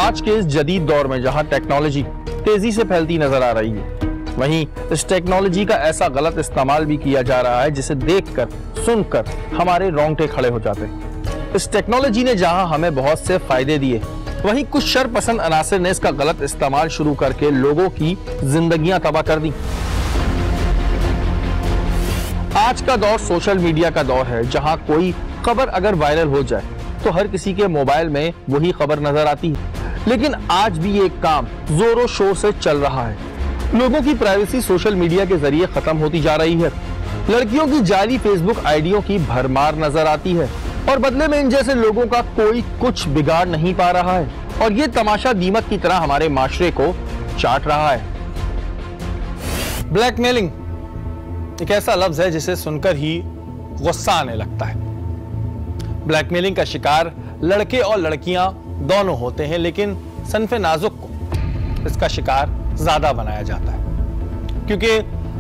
आज के इस जदीद दौर में जहां टेक्नोलॉजी तेजी से फैलती नजर आ रही है, वहीं इस टेक्नोलॉजी का ऐसा गलत इस्तेमाल भी किया जा रहा है जिसे देखकर, सुनकर हमारे रोंगटे खड़े हो जाते हैं। इस टेक्नोलॉजी ने जहां हमें बहुत से फायदे दिए, वहीं कुछ शरपसंद अनासर ने इसका गलत इस्तेमाल शुरू करके लोगों की जिंदगियां तबाह कर दी। आज का दौर सोशल मीडिया का दौर है, जहां कोई खबर अगर वायरल हो जाए तो हर किसी के मोबाइल में वही खबर नजर आती है। लेकिन आज भी ये काम जोरों शोर से चल रहा है। लोगों की प्राइवेसी सोशल मीडिया के जरिए खत्म होती जा रही है। लड़कियों की जाली फेसबुक आईडियों की भरमार नजर आती है और बदले में इन जैसे लोगों का कोई कुछ बिगाड़ नहीं पा रहा है और ये तमाशा दीमक की तरह हमारे माशरे को चाट रहा है। ब्लैकमेलिंग एक ऐसा लफ्ज है जिसे सुनकर ही गुस्सा आने लगता है। ब्लैकमेलिंग का शिकार लड़के और लड़कियां दोनों होते हैं, लेकिन सनफे नाजुक को इसका शिकार ज्यादा बनाया जाता है क्योंकि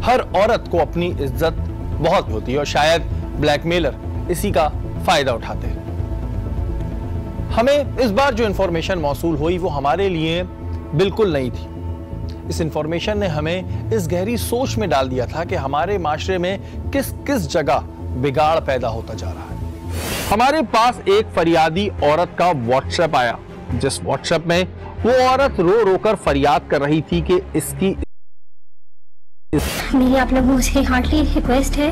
हर औरत को अपनी इज्जत बहुत होती है और शायद ब्लैकमेलर इसी का फायदा उठाते हैं। हमें इस बार जो इंफॉर्मेशन मौसूल हुई वो हमारे लिए बिल्कुल नई थी। इस इंफॉर्मेशन ने हमें इस गहरी सोच में डाल दिया था कि हमारे माशरे में किस किस जगह बिगाड़ पैदा होता जा रहा है। हमारे पास एक फरियादी औरत का व्हाट्सएप आया, जिस व्हाट्सएप में वो औरत रो रो कर फरियाद कर रही थी कि मेरी आप लोगों से हार्डली रिक्वेस्ट है,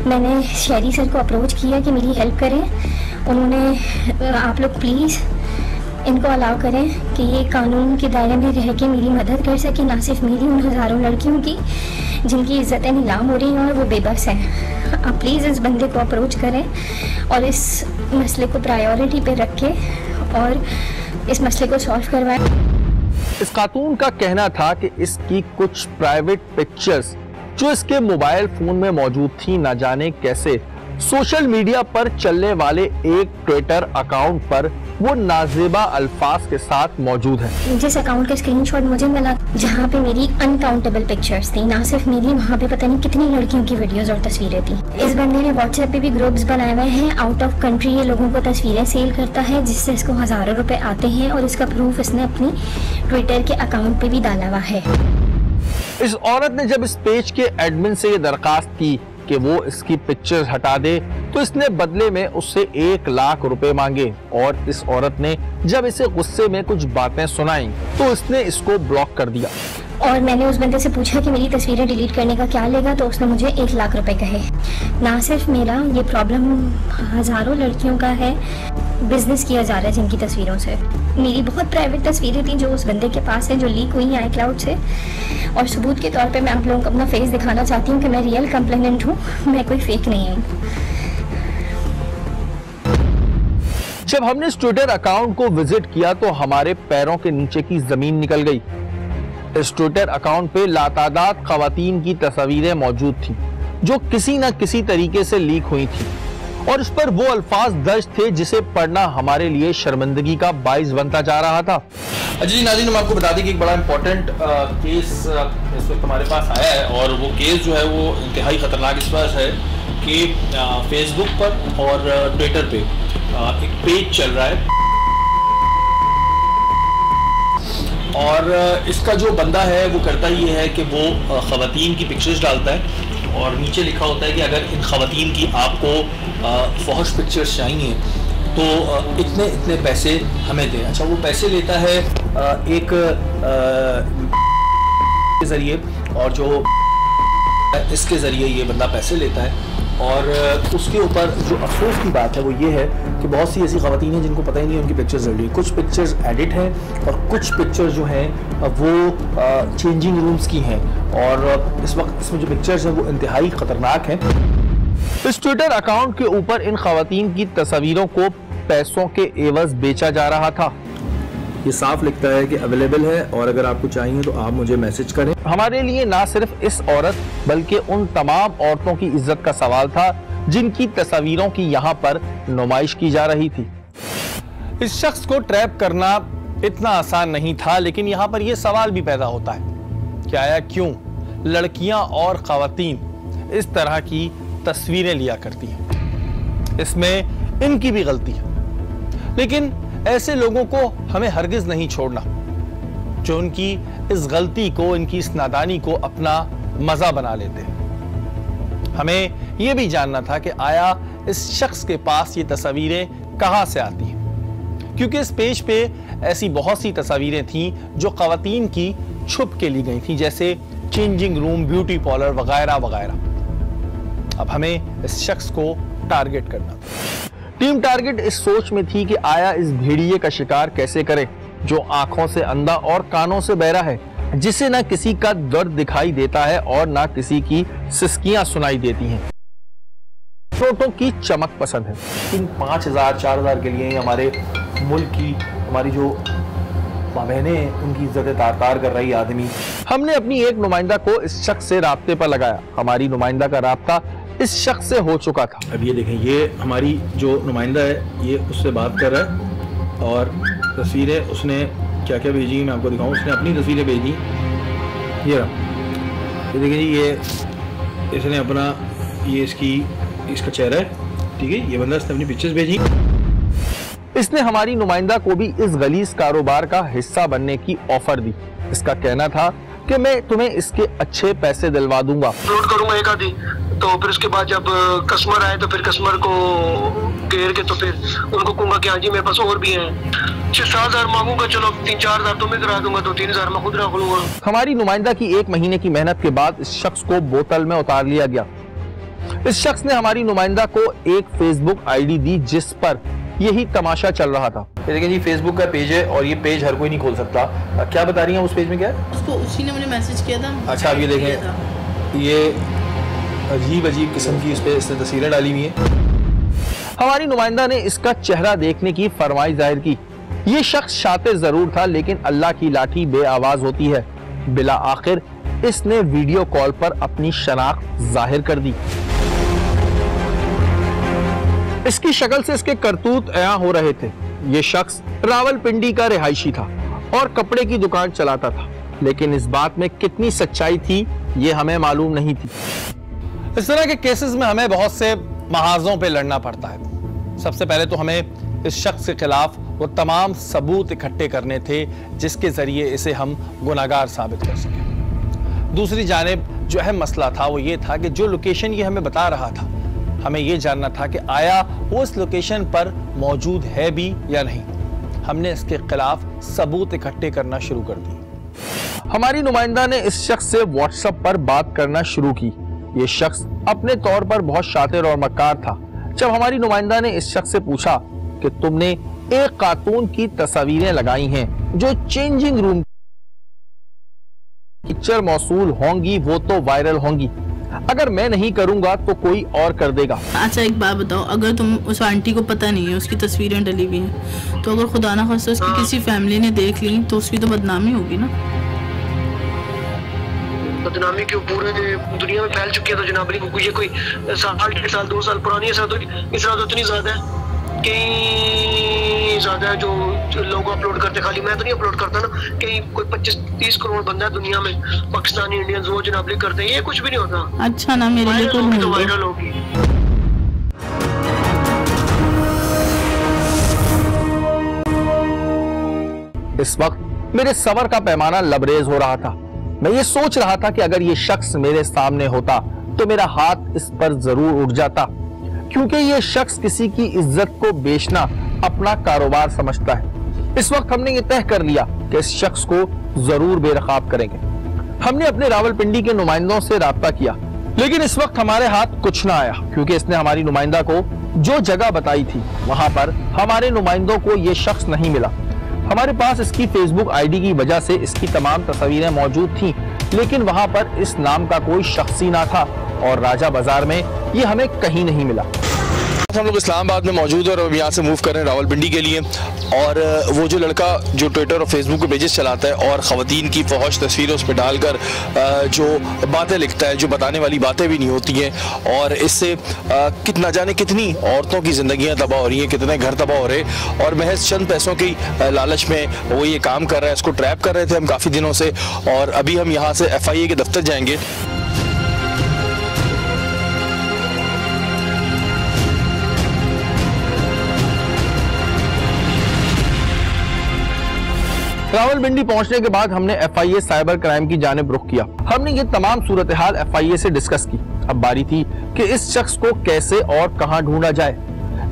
मैंने शेरी सर को अप्रोच किया कि मेरी हेल्प करें। उन्होंने आप लोग प्लीज़ इनको अलाउ करें कि ये कानून के दायरे में रह के मेरी मदद कर सके, ना सिर्फ मेरी, उन हज़ारों लड़कियों की जिनकी इज्जतें नीलाम हो रही हैं और वो बेबस हैं। आप प्लीज़ इस बंदे को अप्रोच करें और इस मसले को प्रायोरिटी पे रखें और इस मसले को सॉल्व करवाएं। इस खातून का कहना था कि इसकी कुछ प्राइवेट पिक्चर्स जो इसके मोबाइल फोन में मौजूद थी, ना जाने कैसे सोशल मीडिया पर चलने वाले एक ट्विटर अकाउंट पर वो नाजेबा अल्फाज के साथ मौजूद है। जिस अकाउंट का स्क्रीनशॉट मुझे मिला, जहाँ पे मेरी अनकाउंटेबल पिक्चर्स थी, ना सिर्फ मेरी, वहाँ पे पता नहीं कितनी लड़कियों की वीडियोस और तस्वीरें थी। इस बंदे ने व्हाट्सएप पे भी ग्रुप्स बनाए हुए हैं, आउट ऑफ कंट्री ये लोगों को तस्वीरें सेल करता है जिससे इसको हजारों रुपए आते हैं और इसका प्रूफ इसने अपनी ट्विटर के अकाउंट पे भी डाला हुआ है। इस औरत ने जब इस पेज के एडमिन से ये दरखास्त की कि वो इसकी पिक्चर्स हटा दे तो इसने बदले में उससे 1 लाख रुपए मांगे और इस औरत ने जब इसे गुस्से में कुछ बातें सुनाई तो इसने इसको ब्लॉक कर दिया। और मैंने उस बंदे से पूछा कि मेरी तस्वीरें डिलीट करने का क्या लेगा, तो उसने मुझे 1 लाख रुपए कहे। ना सिर्फ मेरा, ये प्रॉब्लम हजारों लड़कियों का है, बिजनेस किया जा रहा है जिनकी तस्वीरों से। मेरी बहुत प्राइवेट तस्वीरें थी जो उस बंदे के पास है, जो लीक हुई हैं iCloud से, और सबूत के तौर पे मैं आप लोगों को अपना फेस दिखाना चाहती हूँ कि मैं रियल कंप्लेनेंट हूँ, मैं कोई फेक नहीं हूँ। जब हमने इस ट्विटर अकाउंट को विजिट किया तो हमारे पैरों के नीचे की जमीन निकल गई। इस ट्विटर अकाउंट पे लातादाद खवातीन की तस्वीरें मौजूद थी जो किसी न किसी तरीके से लीक हुई थी और इस पर वो अल्फाज दर्ज थे जिसे पढ़ना हमारे लिए शर्मिंदगी का बाइस बनता जा रहा था। जी नाज़रीन, हम आपको बता दें कि एक बड़ा इंपॉर्टेंट केस इस वक्त हमारे पास आया है और वो केस जो है वो इंतहाई ख़तरनाक इस बात है कि फेसबुक पर और ट्विटर पे एक पेज चल रहा है और इसका जो बंदा है वो करता ये है कि वो ख़वातीन की पिक्चर्स डालता है और नीचे लिखा होता है कि अगर इन ख़वातीन की आपको फहश पिक्चर्स चाहिए तो इतने इतने पैसे हमें दें। अच्छा, वो पैसे लेता है एक के ज़रिए और जो इसके ज़रिए ये बंदा पैसे लेता है और उसके ऊपर जो अफसोस की बात है वो ये है कि बहुत सी ऐसी ख़वातीन हैं जिनको पता ही नहीं उनकी पिक्चर्स डली। कुछ पिक्चर्स एडिट हैं और कुछ पिक्चर्स जो हैं वो चेंजिंग रूम्स की हैं और इस वक्त इसमें जो पिक्चर्स हैं वो इंतहाई ख़तरनाक हैं। इस ट्विटर अकाउंट के ऊपर इन ख़वातीन की तस्वीरों को पैसों के एवज बेचा जा रहा था। ये साफ लिखता है कि अवेलेबल है और अगर आपको चाहिए तो आप मुझे मैसेज करें। हमारे लिए ना सिर्फ इस औरत बल्कि उन तमाम औरतों की इज्जत का सवाल था जिनकी तस्वीरों की यहाँ पर नुमाइश की जा रही थी। इस शख्स को ट्रैप करना इतना आसान नहीं था, लेकिन यहाँ पर यह सवाल भी पैदा होता है कि आया क्यों लड़कियां और ख़वातीन इस तरह की तस्वीरें लिया करती हैं। इसमें इनकी भी गलती है, लेकिन ऐसे लोगों को हमें हरगिज नहीं छोड़ना जो उनकी इस गलती को, इनकी इस नादानी को अपना मजा बना लेते हैं। हमें यह भी जानना था कि आया इस शख्स के पास ये तस्वीरें कहां से आती हैं, क्योंकि इस पेज पे ऐसी बहुत सी तस्वीरें थीं जो खवातीन की छुप के ली गई थी, जैसे चेंजिंग रूम, ब्यूटी पार्लर वगैरह वगैरह। अब हमें इस शख्स को टारगेट करना था। टीम टारगेट इस सोच में थी कि आया इस भेड़िए का शिकार कैसे करें जो आंखों से अंधा और कानों से बहरा है, जिसे ना किसी का दर्द दिखाई देता है और ना किसी की सिसकियां सुनाई देती हैं। फोटो की चमक पसंद है। इन 5,000 4,000 के लिए हमारे मुल्क की, हमारी जो बहनें, उनकी इज्जत तार कर रही आदमी। हमने अपनी एक नुमाइंदा को इस शख्स से राब्ते पर लगाया। हमारी नुमाइंदा का राब्ता इस शख्स से हो चुका था। अब ये देखें, ये हमारी जो नुमाइंदा है ये उससे बात कर रहा है और तस्वीरें उसने क्या क्या भेजी मैं आपको दिखाऊं। उसने अपनी तस्वीरें भेजी, ये देखिए जी, ये इसने अपना, ये इसका चेहरा है, ठीक है, ये बंदा इसने अपनी पिक्चर्स भेजी। इसने हमारी नुमाइंदा को भी इस गलीज कारोबार का हिस्सा बनने की ऑफर दी। इसका कहना था कि मैं तुम्हें इसके अच्छे पैसे दिलवा दूंगा, अपलोड करूंगा एक आधी, तो फिर उसके बाद जब कस्टमर आए तो फिर कस्टमर को घेर के तो फिर उनको कहूंगा कि हाँ जी मेरे पास और भी हैं। 6-7 मांगूंगा, चलो 3-4 हज़ार तुम्हें करा दूंगा, तो 3 हज़ार मैं खुद रख लूंगा। हमारी नुमाइंदा की 1 महीने की मेहनत के बाद इस शख्स को बोतल में उतार लिया गया। इस शख्स ने हमारी नुमाइंदा को एक फेसबुक आईडी दी जिस पर यही तमाशा चल रहा था। ये देखिए जी, फेसबुक का पेज है और ये पेज हर कोई नहीं खोल सकता। क्या बता रही हैं उस पेज में? क्या है उसको, उसी ने मुझे मैसेज किया था। अच्छा, अब ये देखें, ये अजीब अजीब किस्म की इसने तस्वीरें डाली हुई हैं। हमारी नुमाइंदा ने इसका चेहरा देखने की फरमाइश जाहिर की। ये शख्स शातिर जरूर था, लेकिन अल्लाह की लाठी बेआवाज होती है। बिला आखिर इसने वीडियो कॉल पर अपनी शनाख्त जाहिर कर दी। इसकी शक्ल से इसके करतूत अयां हो रहे थे। ये शख्स रावलपिंडी का रिहायशी था और कपड़े की दुकान चलाता था, लेकिन इस बात में कितनी सच्चाई थी ये हमें मालूम नहीं थी। इस तरह के केसेस में हमें बहुत से महाजों पे लड़ना पड़ता है। सबसे पहले तो हमें इस शख्स के खिलाफ वो तमाम सबूत इकट्ठे करने थे जिसके जरिए इसे हम गुनाहगार साबित कर सकें। दूसरी जानिब जो अहम मसला था वो ये था कि जो लोकेशन ये हमें बता रहा था, हमें ये जानना था कि आया वो इस लोकेशन पर मौजूद है भी या नहीं। हमने इसके खिलाफ सबूत इकट्ठे करना शुरू कर दिए। हमारी नुमाइंदा ने इस शख्स से व्हाट्सएप पर बात करना शुरू की। ये शख्स अपने तौर पर बहुत शातिर और मक्कार था। जब हमारी नुमाइंदा ने इस शख्स से पूछा कि तुमने एक कार्टून की तस्वीरें लगाई हैं जो चेंजिंग रूम पिक्चर मौसूल होंगी, वो तो वायरल होंगी, अगर मैं नहीं करूंगा तो कोई और कर देगा। अच्छा एक बात बताओ, अगर तुम उस आंटी को पता नहीं है, उसकी तस्वीरें डली हुई हैं, तो अगर खुदा ना खास्ता उसकी किसी फैमिली ने देख ली तो उसकी तो बदनामी होगी ना। बदनामी क्यों, पूरे दुनिया में फैल चुकी है तो जनाब ये कोई 1.5 साल 2 साल पुरानी है। इस तरह तो इतनी ज्यादा है, कई ज्यादा है जो लोग अपलोड करते। खाली मैं तो नहीं अपलोड करता ना, कई कोई 25-30 करोड़ बंदा है दुनिया में, पाकिस्तानी इंडियंस वो जनाब करते हैं। ये कुछ भी नहीं होता। अच्छा ना, मेरे लिए तो वायरल होगी। इस वक्त मेरे सबर का पैमाना लबरेज हो रहा था। मैं ये सोच रहा था कि अगर ये शख्स मेरे सामने होता तो मेरा हाथ इस पर जरूर उठ जाता, क्योंकि ये शख्स किसी की इज्जत को बेचना अपना कारोबार समझता है। इस वक्त हमने ये तय कर लिया कि इस शख्स को जरूर बेरखाब करेंगे। हमने अपने रावलपिंडी के नुमाइंदों से राब्ता किया, लेकिन इस वक्त हमारे हाथ कुछ ना आया, क्योंकि इसने हमारी नुमाइंदा को जो जगह बताई थी वहां पर हमारे नुमाइंदों को ये शख्स नहीं मिला। हमारे पास इसकी फेसबुक आईडी की वजह से इसकी तमाम तस्वीरें मौजूद थीं, लेकिन वहां पर इस नाम का कोई शख्स ही ना था और राजा बाजार में ये हमें कहीं नहीं मिला। हम लोग इस्लामाबाद में मौजूद हैं और यहाँ से मूव कर रहे हैं रावलपिंडी के लिए। और वो जो लड़का जो ट्विटर और फेसबुक पे पेजेस चलाता है और ख़वातीन की फहश तस्वीरें उस पर डालकर जो बातें लिखता है, जो बताने वाली बातें भी नहीं होती हैं, और इससे कितना जाने कितनी औरतों की ज़िंदगियाँ तबाह हो रही हैं, कितने घर तबाह हो रहे हैं, और महज चंद पैसों की लालच में वो ये काम कर रहा है। इसको ट्रैप कर रहे थे हम काफ़ी दिनों से, और अभी हम यहाँ से FIA के दफ्तर जाएंगे। रावलपिंडी पहुंचने के बाद हमने FIA साइबर क्राइम की जानिब रुख किया। हमने ये तमाम सूरत हाल FIA से डिस्कस की। अब बारी थी कि इस शख्स को कैसे और कहां ढूंढा जाए।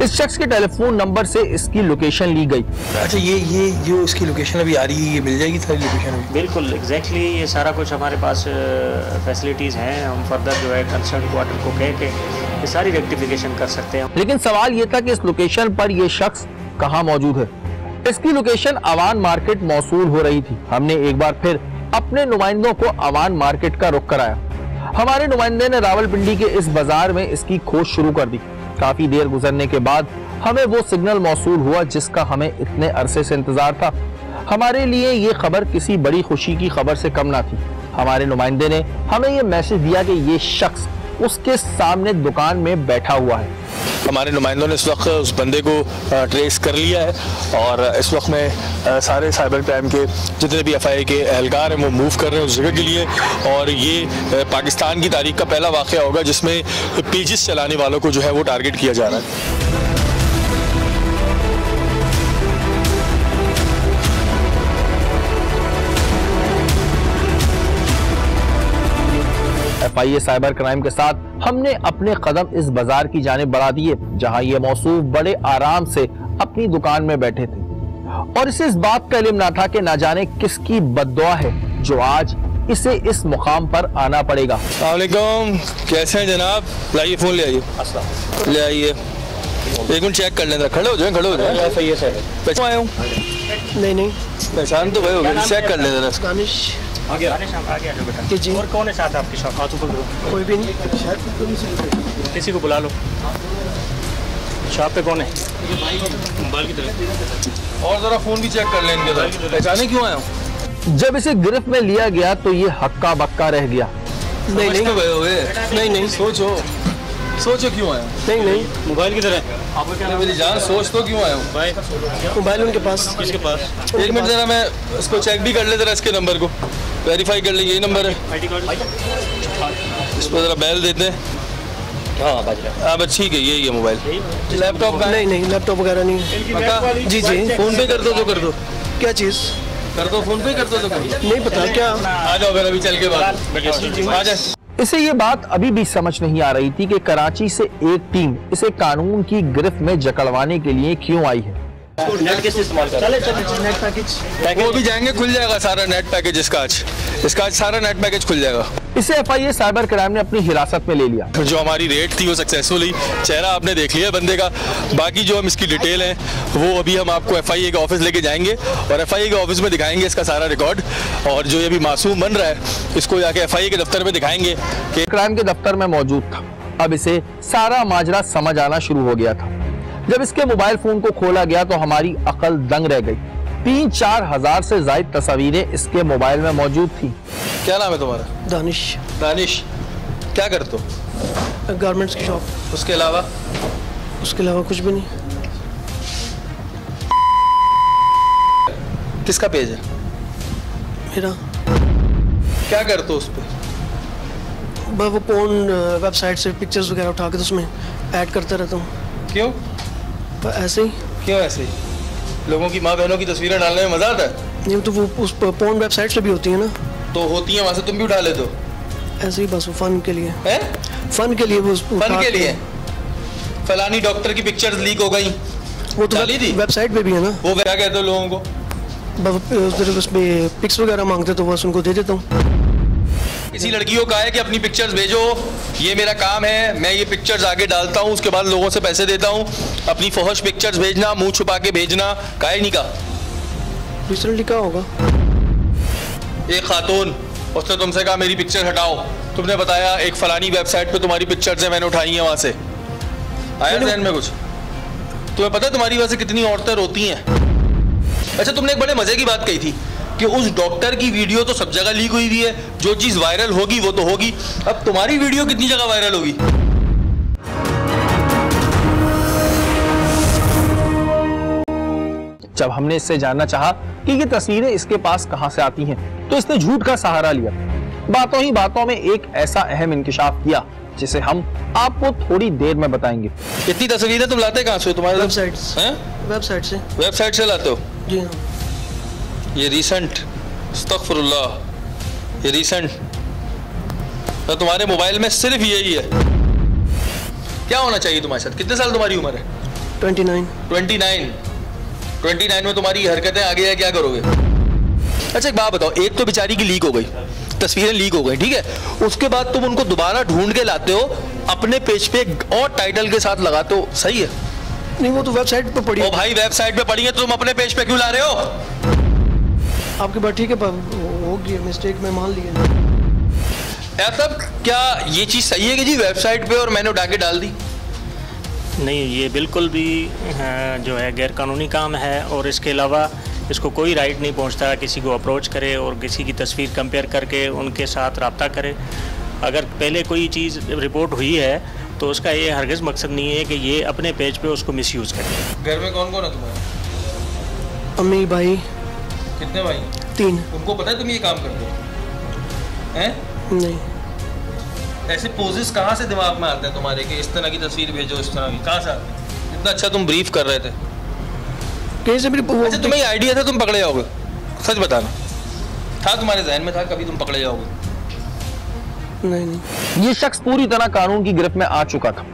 इस शख्स के टेलीफोन नंबर से इसकी लोकेशन ली गई। अच्छा, ये जो इसकी लोकेशन अभी आ रही है, ये मिल जाएगी सारी लोकेशन अभी? बिल्कुल एग्जैक्टली, ये सारा कुछ हमारे पास फैसिलिटीज़ हैं। हम फर्दर जो है कंसर्न क्वार्टर को कह के ये सारी रेक्टिफिकेशन कर सकते हैं। लेकिन सवाल ये था कि इस लोकेशन पर ये शख्स कहां मौजूद है। इसकी लोकेशन अवान मार्केट मौसूल हो रही थी। हमने एक बार फिर अपने नुमाइंदों को अवान मार्केट का रुख कराया। हमारे नुमाइंदे ने रावलपिंडी के इस बाजार में इसकी खोज शुरू कर दी। काफी देर गुजरने के बाद हमें वो सिग्नल मौसूल हुआ जिसका हमें इतने अरसे से इंतजार था। हमारे लिए ये खबर किसी बड़ी खुशी की खबर से कम ना थी। हमारे नुमाइंदे ने हमें ये मैसेज दिया कि ये शख्स उसके सामने दुकान में बैठा हुआ है। हमारे नुमाइंदों ने इस वक्त उस बंदे को ट्रेस कर लिया है और इस वक्त में सारे साइबर क्राइम के जितने भी FIA के एहलकार हैं वो मूव कर रहे हैं उस जगह के लिए। और ये पाकिस्तान की तारीख का पहला वाक़या होगा जिसमें पेजेस चलाने वालों को जो है वो टारगेट किया जा रहा है। FIA साइबर क्राइम के साथ हमने अपने कदम इस बाजार की जानिब बढ़ा दिए जहां ये मौसूफ बड़े आराम से अपनी दुकान में बैठे थे और इसे इस बात का इल्म ना था कि ना जाने किसकी बद्दुआ है जो आज इसे इस मुकाम पर आना पड़ेगा। अस्सलाम वालेकुम, कैसे हैं जनाब? लाइए फ़ोन ले आइए, ले आइए, एक मिनट चेक कर लेना। खड़े हो जाए, खड़े हो जाए। पहचान आया हूँ? नहीं पहचान तो भाई हो गया, चेक कर लेना। आ गया बेटा जी। और कौन है साथ आपकी शॉप? हाथ ऊपर करो। कोई भी नहीं, किसी को बुला लो। शॉप पे कौन है? मोबाइल की तरफ। और जरा फोन भी चेक कर लें इनके साथ। पहचाने क्यों आया हूँ? जब इसे गिरफ्त में लिया गया तो ये हक्का बक्का रह गया। नहीं, सोचो क्यों आया? नहीं मोबाइल की तरह। आपको क्या मेरी जान, सोच तो क्यों आया हूँ? मोबाइल उनके पास। किसके पास? एक मिनट जरा मैं इसको चेक भी कर ले, जरा इसके नंबर को वेरीफाई कर ले। यही नंबर है, ID कार्ड इस पर जरा बैल देते हैं। हाँ बस ठीक है, यही है मोबाइल। लैपटॉप का? नहीं लैपटॉप वगैरह नहीं है। जी फोन पे कर दो तो कर दो। क्या चीज़ कर दो? फोन पे कर दो तो कर दो। नहीं पता क्या। आ जाओ फिर, अभी चल के बाद आ जाए। इसे ये बात अभी भी समझ नहीं आ रही थी कि कराची से एक टीम इसे कानून की गिरफ्त में जकड़वाने के लिए क्यों आई है। नेट कैसे इस्तेमाल कर? नेट पैकेज वो भी जाएंगे, खुल जाएगा सारा नेट पैकेज इसका आज सारा नेट पैकेज खुल जाएगा। इसे FIA साइबर क्राइम ने अपनी हिरासत में ले लिया। जो हमारी रेड थी वो सक्सेसफुली, चेहरा आपने देख लिया बंदे का। बाकी जो हम इसकी डिटेल है वो अभी हम आपको FIA के ऑफिस लेके जाएंगे और FIA के ऑफिस में दिखाएंगे इसका सारा रिकॉर्ड। और जो ये भी मासूम बन रहा है इसको जाके FIA के दफ्तर में दिखाएंगे कि क्राइम के दफ्तर में मौजूद था। अब इसे सारा माजरा समझ आना शुरू हो गया था। जब इसके मोबाइल फोन को खोला गया तो हमारी अकल दंग रह गई। 3-4 हजार से ज्यादा तस्वीरें इसके मोबाइल में मौजूद थी। क्या नाम है तुम्हारा? दानिश। क्या करते हो? गारमेंट्स की शॉप। उसके अलावा कुछ भी नहीं। किसका पेज है? मेरा। क्या करते हो उस पर? वो पोर्न वेबसाइट से पिक्चर्स वगैरह उठा के तो उसमें ऐड करता रहता हूँ। क्यों? ऐसे ही। क्यों ऐसे ही? लोगों की माँ बहनों की तस्वीरें डालने में मजा आता है? नहीं तो वो उस पोर्न वेबसाइट से भी होती है ना। तो होती है, वहां से तुम भी उठा लेते हो? ऐसे ही बस फन के लिए। हैं? फन के लिए वो फन के लिए? फलानी डॉक्टर की पिक्चर्स लीक हो गई, वो तो डाली थी वेबसाइट पे भी है ना। वो क्या कहते हो लोगों को? उसमें पिक्स वगैरह मांगते तो बस उनको दे देता हूँ। किसी लड़की को कहा है कि अपनी पिक्चर्स भेजो, ये मेरा काम है, मैं ये पिक्चर्स आगे डालता हूँ, उसके बाद लोगों से पैसे देता हूँ। अपनी फहश पिक्चर्स भेजना, मुंह छुपा के भेजना, काहे नहीं कहा? रिसेंटली क्या होगा? एक खातून, उसने तुमसे कहा मेरी पिक्चर हटाओ, तुमने बताया एक फलानी वेबसाइट पे तुम्हारी पिक्चर्स है, मैंने उठाई है वहां से। आया ध्यान में कुछ? तुम्हें पता है तुम्हारी वजह से कितनी औरतें रोती हैं? अच्छा, तुमने एक बड़े मजे की बात कही थी कि उस डॉक्टर की वीडियो तो सब जगह लीक हुई हुई है, जो चीज वायरल होगी वो तो होगी। अब तुम्हारी वीडियो कितनी जगह वायरल होगी? जब हमने इससे जानना चाहा कि ये तस्वीरें इसके पास कहां से आती हैं, तो इसने झूठ का सहारा लिया। बातों ही बातों में एक ऐसा अहम इंकिशाफ किया जिसे हम आपको थोड़ी देर में बताएंगे। इतनी तस्वीरें तुम लाते कहां से? तुम्हारे वेबसाइट से। वेबसाइट से लाते हो? जी हाँ। ये रीसेंट, अस्तगफिरुल्लाह, ये रीसेंट तो तुम्हारे मोबाइल में सिर्फ यही है। क्या होना चाहिए तुम्हारे साथ? कितने साल तुम्हारी उम्र है? 29। 29 में तुम्हारी हरकतें आगे है, क्या करोगे? अच्छा एक बात बताओ, एक तो बेचारी की लीक हो गई, तस्वीरें लीक हो गई, ठीक है, उसके बाद तुम उनको दोबारा ढूंढ के लाते हो, अपने पेज पे और टाइटल के साथ लगाते हो, सही है? नहीं, वो तो वेबसाइट पे पड़ी है। ओ भाई वेबसाइट पे पड़ी है, तुम अपने पेज पे क्यों ला रहे हो? आपकी बात ठीक है, हो गई मिस्टेक, मैं मान लिया। सब क्या ये चीज़ सही है कि जी वेबसाइट पे और मैंने उठा के डाल दी? नहीं, ये बिल्कुल भी जो है गैर कानूनी काम है, और इसके अलावा इसको कोई राइट नहीं पहुंचता किसी को अप्रोच करे और किसी की तस्वीर कंपेयर करके उनके साथ रब्ता करे। अगर पहले कोई चीज़ रिपोर्ट हुई है तो उसका ये हरगिज़ मकसद नहीं है कि ये अपने पेज पे उसको मिसयूज़ करे। घर में कौन कौन है तुम्हारे? अम्मी, भाई। कितने भाई? 3। उनको पता है तुम ये काम करते हो? हैं? नहीं। ऐसे पोजेस कहाँ से दिमाग में आते हैं तुम्हारे कि इस तरह की तस्वीर भेजो, इस तरह की? कहाँ से आते हैं? इतना अच्छा तुम ब्रीफ कर रहे थे, कहीं से भी। अच्छा तुम्हें आइडिया था तुम पकड़े जाओगे? सच बताना, था तुम्हारे जहन में था कभी तुम पकड़े जाओगे? नहीं। ये शख्स पूरी तरह कानून की गिरफ्त में आ चुका था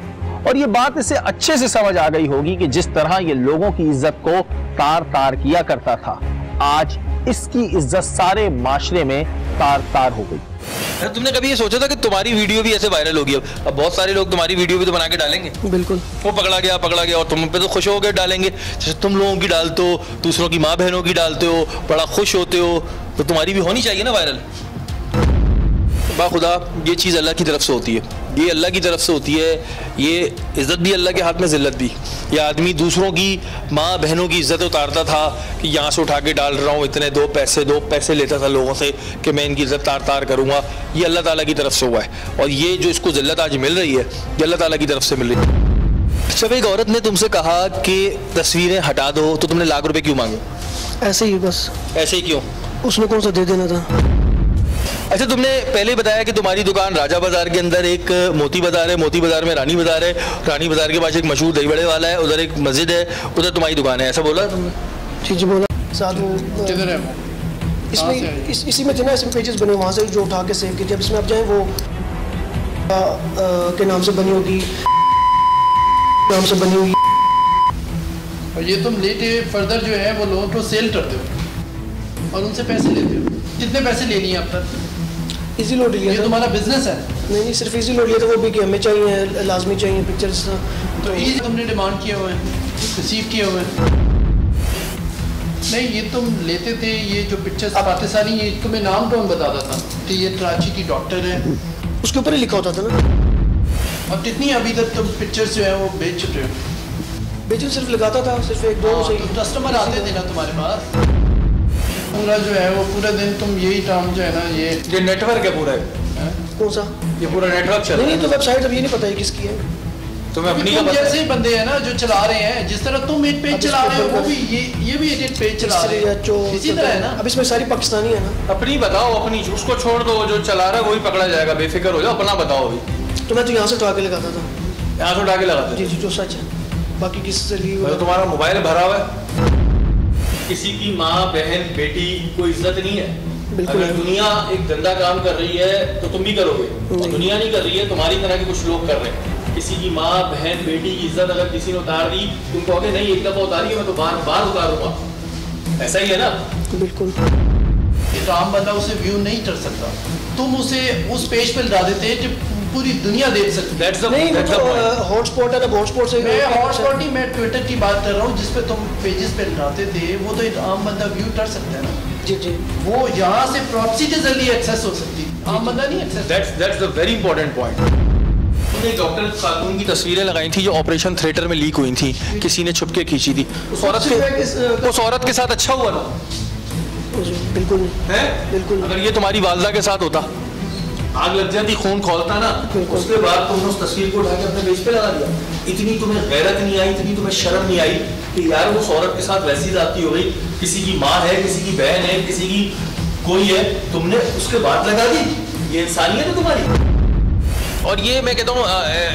और ये बात इसे अच्छे से समझ आ गई होगी कि जिस तरह ये लोगों की इज्जत को तार तार किया करता था, आज इसकी इज्जत सारे माशरे में तार तार हो गई। तुमने कभी ये सोचा था कि तुम्हारी वीडियो भी ऐसे वायरल होगी? अब बहुत सारे लोग तुम्हारी वीडियो भी तो बना के डालेंगे। बिल्कुल। वो पकड़ा गया और तुम पे तो खुश हो गए डालेंगे, जैसे तुम लोगों की डालते हो, दूसरों की माँ बहनों की डालते हो, बड़ा खुश होते हो, तो तुम्हारी भी होनी चाहिए ना वायरल। बाखुदा ये चीज़ अल्लाह की तरफ से होती है, ये अल्लाह की तरफ से होती है, ये इज़्ज़त भी अल्लाह के हाथ में, ज़िल्लत भी। ये आदमी दूसरों की माँ बहनों की इज़्ज़त उतारता था कि यहाँ से उठा के डाल रहा हूँ, इतने दो पैसे लेता था लोगों से कि मैं इनकी इज़्ज़त तार तार करूँगा। ये अल्लाह ताला की तरफ से हुआ है, और ये जो इसको ज़िल्लत आज मिल रही है ये अल्लाह ताला की तरफ से मिल रही है। जब एक औरत ने तुमसे कहा कि तस्वीरें हटा दो तो तुमने लाख रुपये क्यों मांगे? ऐसे ही बस। ऐसे ही क्यों? उसने कौन सा दे देना था। अच्छा तुमने पहले बताया कि तुम्हारी दुकान राजा बाजार के अंदर एक मोती बाजार है, मोती बाजार में रानी बाजार है, रानी बाजार के पास एक मशहूर दही बड़े वाला है, उधर एक मस्जिद है, उधर तुम्हारी दुकान है, ऐसा बोला तुमने? जी बोला। साथ वो किधर है? इसमें इसी में थे ना, इसमें पेजेस बने, वहाँ से जो उठा के सेव किए। जब इसमें आप जाएँ वो के नाम से बनी होगी, नाम से बनी हुई। और ये तुम लेटे फर्दर जो है वो लोगों को सेल करते हो और उनसे पैसे लेते हो। कितने पैसे ले लिए अब तक? इजी लोड लिया ये तुम्हारा बिजनेस है? नहीं, सिर्फ इजी लोड लिया था, वो भी कि हमें चाहिए, लाजमी चाहिए पिक्चर्स। तो ये तुमने डिमांड किए हुए हैं, रिसीव किए हुए हैं? नहीं, ये तुम लेते थे, ये जो पिक्चर्स पाकिस्तानी, ये तुम्हें नाम कौन बताता था कि ये कराची की डॉक्टर है? उसके ऊपर ही लिखा होता था ना। और कितनी अभी तक तुम पिक्चर्स जो है वो बेच चुके हो? बेचन सिर्फ लगाता था, सिर्फ एक दो से। कस्टमर आते थे ना तुम्हारे पास? पूरा जो है वो पूरा दिन तुम यही काम जो है ना, ये नेटवर्क है पूरा है? कौन सा? ये पूरा नेटवर्क चल रहा है? नहीं, तो वेबसाइट अब ये नहीं पता है किसकी है। तुम्हें अपनी तुम जैसे ही बंदे हैं ना जो चला रहे हैं, जिस तरह तुम एक पेज चला रहे हो, वो भी ये भी एक पेज चला रहे हैं, इसी तरह है ना। अब इसमें सारी पाकिस्तानी है ना। अपनी बताओ, अपनी उसको छोड़ दो, जो चला रहा है वही पकड़ा जाएगा, बेफिक्र हो जाओ, अपना बताओ अभी। तो मैं तो यहाँ से उठा के लगाता था। यहाँ से उठा के लगाते? जी जी, जो सच है, बाकी किसी से लिए। तुम्हारा मोबाइल भरा हुआ है, किसी की माँ बहन बेटी कोई इज्जत नहीं है। बिल्कुल। अगर दुनिया एक गंदा काम कर रही है तो तुम भी करोगे, दुनिया नहीं कर रही है, तुम्हारी तरह के कुछ लोग कर रहे हैं। किसी की माँ बहन बेटी की इज्जत अगर किसी ने उतार दी, तुम कहोगे नहीं एक दफा उतारी है, मैं तो बार बार उतारूंगा, ऐसा ही है ना? बिल्कुल। ये तो आम बंदा उसे व्यू नहीं कर सकता, तुम उसे उस पेज पर ला देते हैं कि पूरी दुनिया देख सकती है। नहीं, हॉटस्पॉट है ना, हॉटस्पॉट से। मैं हॉटस्पॉट नहीं, मैं ट्विटर की बात कर रहा हूँ, जिस पे तुम पेजेस पे डालते थे, वो तो एक आम बंदा व्यू कर सकता है ना। जी जी, वो यहाँ से प्रॉक्सी के जरिए एक्सेस हो सकती है, आम बंदा नहीं access. That's the very important point. तुमने डॉक्टर खातून की तस्वीरें लगाई थी जो ऑपरेशन थिएटर में लीक हुई थी, किसी ने छुपके खींची थी, उस औरत के साथ अच्छा हुआ ना? बिल्कुल है, बिल्कुल। अगर ये तुम्हारी वालदा के साथ होता, आग लग जाती, खून खोलता ना, उसके बाद तुमने उस तस्वीर को उठा के अपने पेज पे लगा दिया। इतनी तुम्हें गैरत नहीं आई, इतनी तुम्हें शर्म नहीं आई कि यार उस औरत के साथ वैसी जाती हो गई, किसी की माँ है, किसी की बहन है, किसी की कोई है, तुमने उसके बाद लगा दी। ये इंसानियत है तुम्हारी। और ये मैं कहता हूँ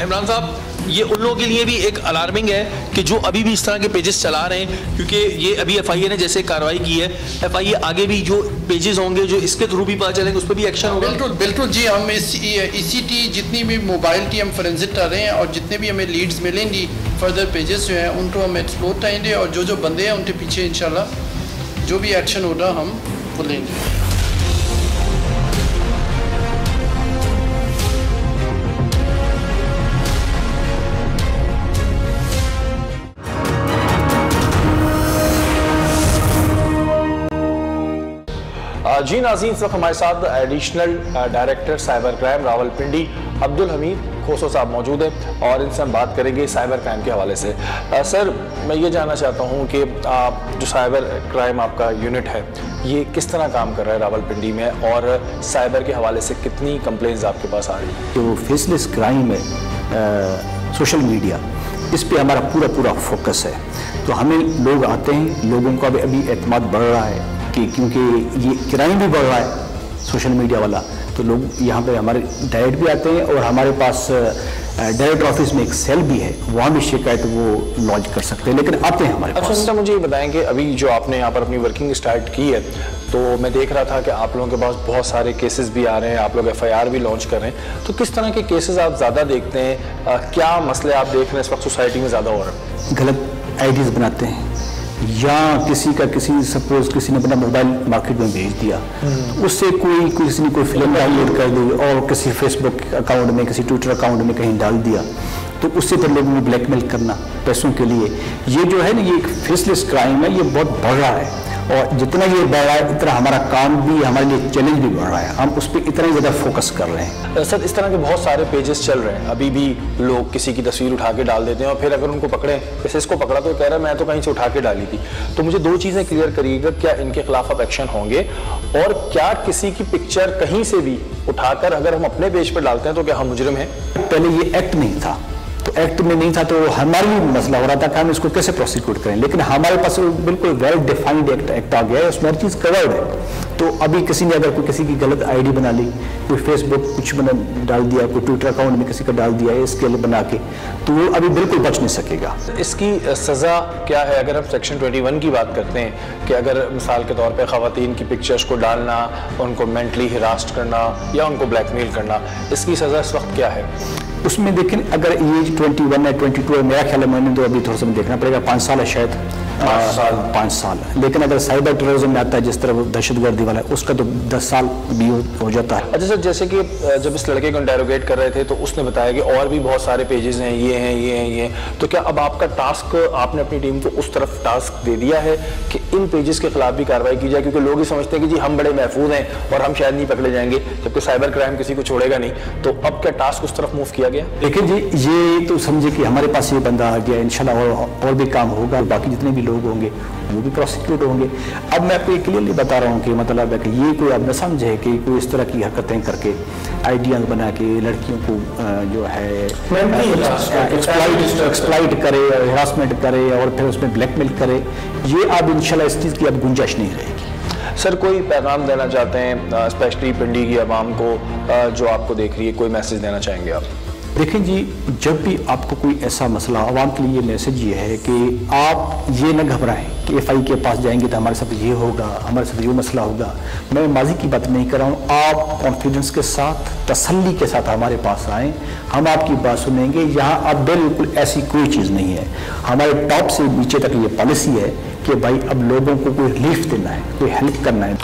इमरान साहब, ये उन लोगों के लिए भी एक अलार्मिंग है कि जो अभी भी इस तरह के पेजेस चला रहे हैं, क्योंकि ये अभी FIA ने जैसे कार्रवाई की है, FIA आगे भी जो पेजेस होंगे जो इसके थ्रू भी पता चलेंगे उस पर भी एक्शन होगा। बिल्कुल बिल्कुल जी, हम ECT जितनी भी मोबाइल की हम फोरेंसिक कर रहे हैं और जितने भी हमें लीड्स मिलेंगी फर्दर पेजेस जो हैं उनको हम एक्सप्लोर करेंगे और जो बंदे हैं उनके पीछे इंशाल्लाह जो भी एक्शन होगा हम वो लेंगे। जी नाज़रीन, इस वक्त हमारे साथ additional director cyber crime Rawalpindi Abdul Hamid खोसो साहब मौजूद हैं और इनसे हम बात करेंगे साइबर क्राइम के हवाले से। सर, मैं ये जानना चाहता हूँ कि जो साइबर क्राइम आपका यूनिट है ये किस तरह काम कर रहा है रावलपिंडी में, और साइबर के हवाले से कितनी कंप्लेंट्स आपके पास आ रही है? जो फेसलेस क्राइम है, सोशल मीडिया, इस पे हमारा पूरा फोकस है। तो हमें लोग आते हैं, लोगों का अभी एतमाद बढ़ रहा है कि क्योंकि ये क्राइम भी बढ़ रहा है सोशल मीडिया वाला, तो लोग यहाँ पे हमारे डायरेक्ट भी आते हैं और हमारे पास डायरेक्ट ऑफिस में एक सेल भी है, वहाँ भी शिकायत वो लॉन्च कर सकते हैं, लेकिन आते हैं हमारे पास। अच्छा, मुझे ये बताएं कि अभी जो आपने यहाँ पर अपनी वर्किंग स्टार्ट की है, तो मैं देख रहा था कि आप लोगों के पास बहुत सारे केसेस भी आ रहे हैं, आप लोग FIR भी लॉन्च कर रहे हैं, तो किस तरह के केसेस आप ज़्यादा देखते हैं? क्या मसले आप देख रहे हैं इस वक्त सोसाइटी में ज़्यादा हो रहे हैं? गलत आइडियाज़ बनाते हैं या सपोज किसी ने अपना मोबाइल मार्केट में भेज दिया, उससे किसी ने कोई फिल्म डाउनलोड कर दी और किसी फेसबुक अकाउंट में, किसी ट्विटर अकाउंट में कहीं डाल दिया, तो उससे फिर लोगों को ब्लैकमेल करना पैसों के लिए, ये जो है ना, ये एक फेसलेस क्राइम है, ये बहुत बढ़ रहा है। और जितना ये बढ़ रहा है इतना हमारा काम भी, हमारे लिए चैलेंज भी बढ़ रहा है, हम उस पर इतना ज़्यादा फोकस कर रहे हैं। सर, इस तरह के बहुत सारे पेजेस चल रहे हैं, अभी भी लोग किसी की तस्वीर उठा के डाल देते हैं और फिर अगर उनको पकड़े, जैसे इसको पकड़ा तो कह रहा है मैं तो कहीं से उठा के डाली थी। तो मुझे दो चीज़ें क्लियर करिएगा, क्या इनके खिलाफ अब एक्शन होंगे, और क्या किसी की पिक्चर कहीं से भी उठाकर अगर हम अपने पेज पर डालते हैं तो क्या हम मुजरिम हैं? पहले ये एक्ट नहीं था, तो एक्ट में नहीं था तो हमारा भी मसला हो रहा था कि हम इसको कैसे प्रोसिक्यूट करें, लेकिन हमारे पास बिल्कुल वेल डिफाइंड एक्ट आ गया है, उसमें हर चीज़ कवर्ड है। तो अभी किसी ने अगर कोई किसी की गलत आईडी बना ली, कोई फेसबुक कुछ डाल दिया, कोई ट्विटर अकाउंट में किसी का डाल दिया है इसके लिए बना के, तो वो अभी बिल्कुल बच नहीं सकेगा। इसकी सज़ा क्या है? अगर हम सेक्शन 21 की बात करते हैं कि अगर मिसाल के तौर पर ख़वातीन की पिक्चर्स को डालना, उनको मेंटली हिरास्ट करना या उनको ब्लैकमेल करना, इसकी सज़ा इस वक्त क्या है? उसमें देखें, अगर एज 21 है, 22 है, मेरा ख्याल है, मैंने तो अभी थोड़ा सा देखना पड़ेगा, 5 साल है शायद, 5 साल। लेकिन अगर साइबर टेररिज्म में आता है जिस तरह दहशतगर्दी वाला है, उसका तो 10 साल भी हो जाता है। अच्छा सर, जैसे कि जब इस लड़के को इंटेरोगेट कर रहे थे तो उसने बताया कि और भी बहुत सारे पेजेस हैं, ये हैं, ये हैं, ये हैं, तो क्या अब आपका टास्क, आपने अपनी टीम को उस तरफ टास्क दे दिया है कि इन पेजेस के खिलाफ भी कार्रवाई की जाए? क्योंकि लोग ही समझते हैं कि जी हम बड़े महफूज हैं और हम शायद नहीं पकड़े जाएंगे, जबकि साइबर क्राइम किसी को छोड़ेगा नहीं। तो अब क्या टास्क उस तरफ मूव किया गया? लेकिन जी ये तो समझे कि हमारे पास ये बंदा आ गया, इंशाल्लाह और भी काम होगा, बाकी जितने भी लोग होंगे वो भी प्रोसिक्यूट होंगे। अब मैं आपको क्लियरली बता रहा हूँ कि मतलब है कि ये कोई अब न समझे कि कोई इस तरह की हरकतें करके आइडियाज बना के लड़कियों को जो है एक्सप्लॉइट करे और हिरासमेंट करे और फिर उसमें ब्लैकमेल करे, ये अब इंशाल्लाह इस चीज़ की अब गुंजाइश नहीं रहेगी। सर, कोई पैगाम देना चाहते हैं स्पेशली पिंडी की आवाम को जो आपको देख रही है, कोई मैसेज देना चाहेंगे आप? देखें जी, जब भी आपको कोई ऐसा मसला, आवाम के लिए मैसेज ये है कि आप ये न घबराएं कि FI के पास जाएंगे तो हमारे साथ ये होगा, हमारे साथ ये मसला होगा। मैं माजी की बात नहीं कर रहा हूँ, आप कॉन्फिडेंस के साथ, तसल्ली के साथ हमारे पास आएँ, हम आपकी बात सुनेंगे। यहाँ अब बिल्कुल ऐसी कोई चीज़ नहीं है, हमारे टॉप से नीचे तक ये पॉलिसी है कि भाई अब लोगों को कोई रिलीफ देना है, कोई हेल्प करना है।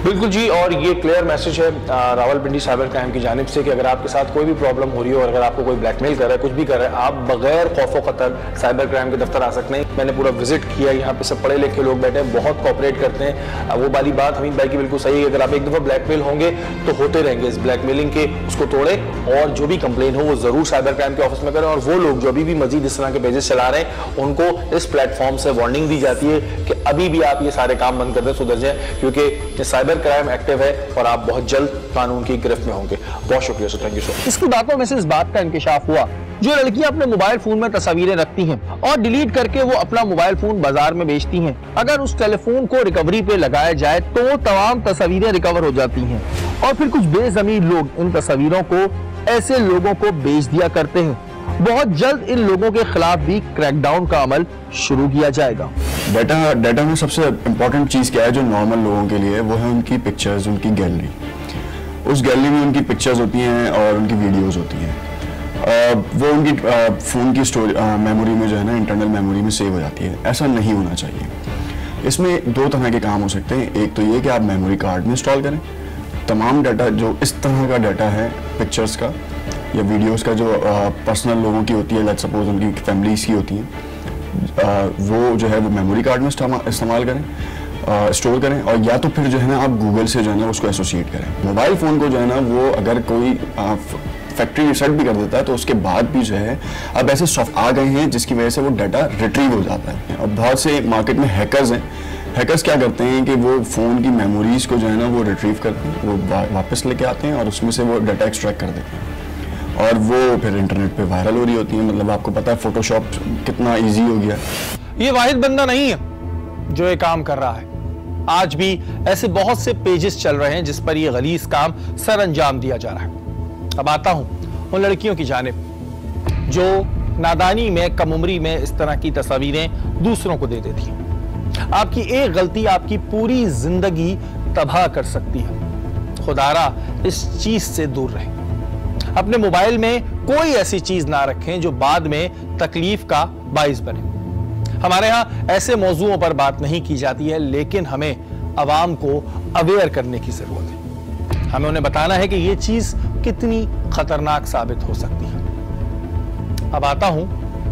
बिल्कुल जी, और ये क्लियर मैसेज है रावलपिंडी साइबर क्राइम की जानिब से कि अगर आपके साथ कोई भी प्रॉब्लम हो रही हो और अगर आपको कोई ब्लैकमेल कर रहा है, कुछ भी कर रहा है, आप बगैर खौफ व खतर साइबर क्राइम के दफ्तर आ सकते हैं। मैंने पूरा विजिट किया, यहाँ पे सब पढ़े लिखे लोग बैठे हैं, बहुत कोऑपरेट करते हैं। वो वाली बात हमीद भाई की बिल्कुल सही है, अगर आप एक दफ़ा ब्लैकमेल होंगे तो होते रहेंगे। इस ब्लैकमेलिंग के उसको तोड़े और जो भी कंप्लेन हो वो ज़रूर साइबर क्राइम के ऑफिस में करें। और वो लोग जो अभी भी मजीद इस तरह के पेजेस चला रहे हैं उनको इस प्लेटफॉर्म से वार्निंग दी जाती है कि अभी भी आप ये सारे काम बंद कर दें, सुधर जाएं, क्योंकि साइबर क्राइम एक्टिव है और आप बहुत जल्द कानून की गिरफ्त में होंगे। बहुत शुक्रिया सर, थैंक यू सर। इसकी बातों में से इस बात का इंकिशाफ हुआ, जो लड़कियां अपने मोबाइल फोन में तस्वीरें रखती हैं और डिलीट करके वो अपना मोबाइल फोन बाजार में बेचती हैं, अगर उस टेलीफोन को रिकवरी पे लगाया जाए तो तमाम तस्वीरें रिकवर हो जाती हैं और फिर कुछ बेजमीर लोग इन तस्वीरों को ऐसे लोगों को बेच दिया करते हैं बहुत जल्द इन लोगों के खिलाफ भी क्रैकडाउन का अमल शुरू किया जाएगा। डाटा में सबसे इम्पोर्टेंट चीज़ क्या है जो नॉर्मल लोगों के लिए, वो है उनकी पिक्चर्स, उनकी गैलरी। उस गैलरी में उनकी पिक्चर्स होती हैं और उनकी वीडियोस होती हैं। वो उनकी फ़ोन की मेमोरी में जो है ना, इंटरनल मेमोरी में सेव हो जाती है। ऐसा नहीं होना चाहिए। इसमें दो तरह के काम हो सकते हैं। एक तो ये कि आप मेमोरी कार्ड में इंस्टॉल करें तमाम डाटा, जो इस तरह का डाटा है पिक्चर्स का या वीडियोस का, जो पर्सनल लोगों की होती है, लेट्स सपोज उनकी फैमिलीज की होती हैं, वो जो है वो मेमोरी कार्ड में इस्तेमाल करें, स्टोर करें। और या तो फिर जो है ना आप गूगल से जो है ना उसको एसोसिएट करें। मोबाइल फ़ोन को जो है ना वो अगर कोई फैक्ट्री रिसेट भी कर देता है तो उसके बाद भी जो है अब ऐसे सॉफ्ट आ गए हैं जिसकी वजह से वो डाटा रिट्रीव हो जाता है। और बहुत से मार्केट में हैकर्स हैं। हैकर्स क्या करते हैं कि वो फ़ोन की मेमोरीज को जो है ना वो रिट्रीव करते हैं, वो वापस लेके आते हैं और उसमें से वो डाटा एक्सट्रैक्ट कर देते हैं और वो फिर इंटरनेट पे वायरल हो रही होती है। मतलब आपको पता है फोटोशॉप कितना ईजी हो गया। ये वाहिद बंदा नहीं है जो ये काम कर रहा है। आज भी ऐसे बहुत से पेजेस चल रहे हैं जिस पर यह गलीज काम सर अंजाम दिया जा रहा है। अब आता हूं उन लड़कियों की जानिब जो नादानी में, कम उम्री में इस तरह की तस्वीरें दूसरों को दे देती हैं। आपकी एक गलती आपकी पूरी जिंदगी तबाह कर सकती है। खुदारा इस चीज से दूर रहें। अपने मोबाइल में कोई ऐसी चीज ना रखें जो बाद में तकलीफ का बाइस बने। हमारे यहां ऐसे मौजूओं पर बात नहीं की जाती है, लेकिन हमें अवाम को अवेयर करने की जरूरत है। हमें उन्हें बताना है कि यह चीज कितनी खतरनाक साबित हो सकती है। अब आता हूं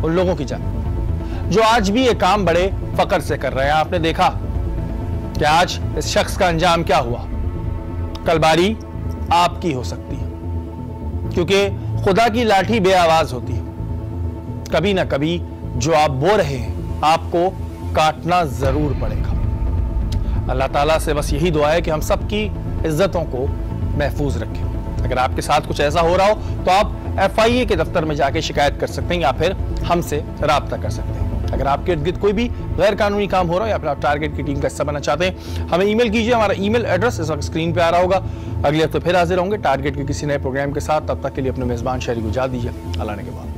उन लोगों की जानिब जो आज भी ये काम बड़े फकर से कर रहे हैं। आपने देखा कि आज इस शख्स का अंजाम क्या हुआ। कल बारी आपकी हो सकती है, क्योंकि खुदा की लाठी बेआवाज होती है। कभी ना कभी जो आप बो रहे हैं आपको काटना जरूर पड़ेगा। अल्लाह ताला से बस यही दुआ है कि हम सबकी इज्जतों को महफूज रखें। अगर आपके साथ कुछ ऐसा हो रहा हो तो आप FIA के दफ्तर में जाके शिकायत कर सकते हैं या फिर हमसे राब्ता कर सकते हैं। अगर आपके इर्द गिर्द कोई भी गैर कानूनी काम हो रहा है या फिर आप टारगेट की टीम का हिस्सा बनना चाहते हैं, हमें ईमेल कीजिए। हमारा ईमेल एड्रेस इस वक्त स्क्रीन पे आ रहा होगा। अगले हफ्ते फिर हाजिर होंगे टारगेट के किसी नए प्रोग्राम के साथ। तब तक के लिए अपने मेजबान शहरी को इजाज़त दीजिए। अल्लाह ने के बाद।